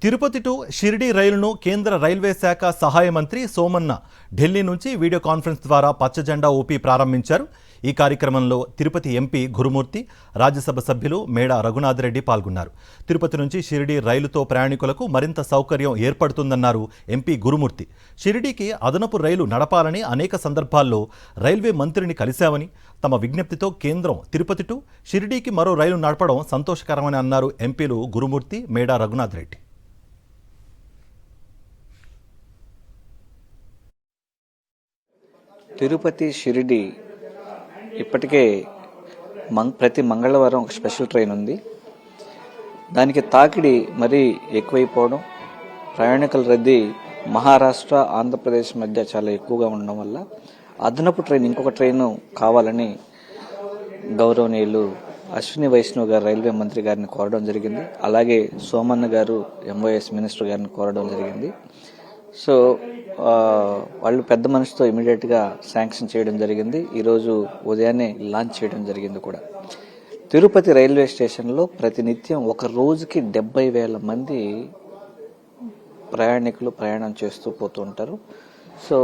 Tirupati to Shirdi రైలును కేంద్ర railway శాఖ సహాయ మంత్రి సోమన్న ఢిల్లీ నుంచి వీడియో కాన్ఫరెన్స్ ద్వారా పచ్చజెండా ఊపి ప్రారంభించారు. ఈ కార్యక్రమంలో తిరుపతి ఎంపీ గురుమూర్తి, రాజ్యసభ సభ్యులు మేడా రఘునాథ్ రెడ్డి పాల్గొన్నారు. తిరుపతి నుంచి షిరిడి రైలుతో ప్రయాణికులకు మరింత సౌకర్యం ఏర్పడుతుందన్నారు ఎంపీ గురుమూర్తి. షిరిడీకి అదనపు రైలు నడపాలని అనేక సందర్భాల్లో రైల్వే మంత్రిని కలిశామని, తమ విజ్ఞప్తితో కేంద్రం తిరుపతి టు షిరిడీకి మరో రైలు నడపడం సంతోషకరమని అన్నారు ఎంపీలు గురుమూర్తి, మేడా రఘునాథ్ రెడ్డి. తిరుపతి షిరిడి ఇప్పటికే ప్రతి మంగళవారం ఒక స్పెషల్ ట్రైన్ ఉంది. దానికి తాకిడి మరీ ఎక్కువైపోవడం, ప్రయాణికుల రద్దీ మహారాష్ట్ర ఆంధ్రప్రదేశ్ మధ్య చాలా ఎక్కువగా ఉండడం వల్ల అదనపు ట్రైన్, ఇంకొక ట్రైన్ కావాలని గౌరవనీయులు అశ్విని వైష్ణవ్ గారు రైల్వే మంత్రి గారిని కోరడం జరిగింది. అలాగే సోమన్న గారు ఎంఓఎస్ మినిస్టర్ గారిని కోరడం జరిగింది. సో వాళ్ళు పెద్ద మనసుతో ఇమీడియట్గా శాంక్షన్ చేయడం జరిగింది. ఈరోజు ఉదయాన్నే లాంచ్ చేయడం జరిగింది కూడా. తిరుపతి రైల్వే స్టేషన్లో ప్రతినిత్యం ఒక రోజుకి 70,000 మంది ప్రయాణికులు ప్రయాణం చేస్తూ పోతూ ఉంటారు. సో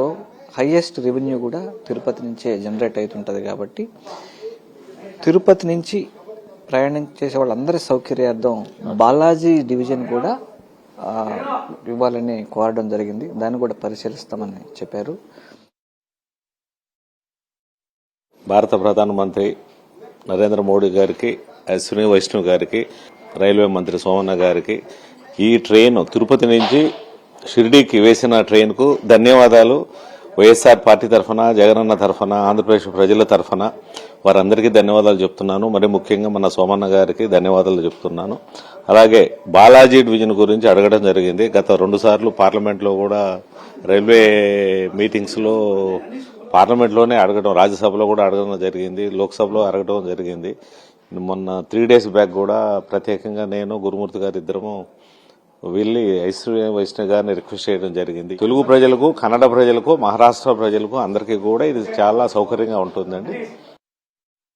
హైయెస్ట్ రెవెన్యూ కూడా తిరుపతి నుంచే జనరేట్ అవుతుంటుంది. కాబట్టి తిరుపతి నుంచి ప్రయాణం చేసే వాళ్ళందరి సౌకర్యార్థం బాలాజీ డివిజన్ కూడా ఇవ్వాలని కోరడం జరిగింది. దాన్ని కూడా పరిశీలిస్తామని చెప్పారు. భారత ప్రధానమంత్రి నరేంద్ర మోడీ గారికి, అశ్విని వైష్ణవ్ గారికి, రైల్వే మంత్రి సోమన్న గారికి ఈ ట్రైన్ తిరుపతి నుంచి షిరిడీకి వేసిన ట్రైన్కు ధన్యవాదాలు. వైఎస్ఆర్ పార్టీ తరఫున, జగనన్న తరఫున, ఆంధ్రప్రదేశ్ ప్రజల తరఫున వారందరికీ ధన్యవాదాలు చెప్తున్నాను. మరి ముఖ్యంగా మన సోమన్న గారికి ధన్యవాదాలు చెప్తున్నాను. అలాగే బాలాజీ డివిజన్ గురించి అడగడం జరిగింది. గత 2 సార్లు పార్లమెంట్లో కూడా, రైల్వే మీటింగ్స్లో పార్లమెంట్లోనే అడగడం, రాజ్యసభలో కూడా అడగడం జరిగింది, లోక్సభలో అడగడం జరిగింది. మొన్న 3 days బ్యాక్ కూడా ప్రత్యేకంగా నేను, గురుమూర్తి గారు ఇద్దరము వెళ్ళి ఐశ్వర్య వైష్ణవ్ గారిని రిక్వెస్ట్ చేయడం జరిగింది. తెలుగు ప్రజలకు, కన్నడ ప్రజలకు, మహారాష్ట్ర ప్రజలకు అందరికీ కూడా ఇది చాలా సౌకర్యంగా ఉంటుందండి.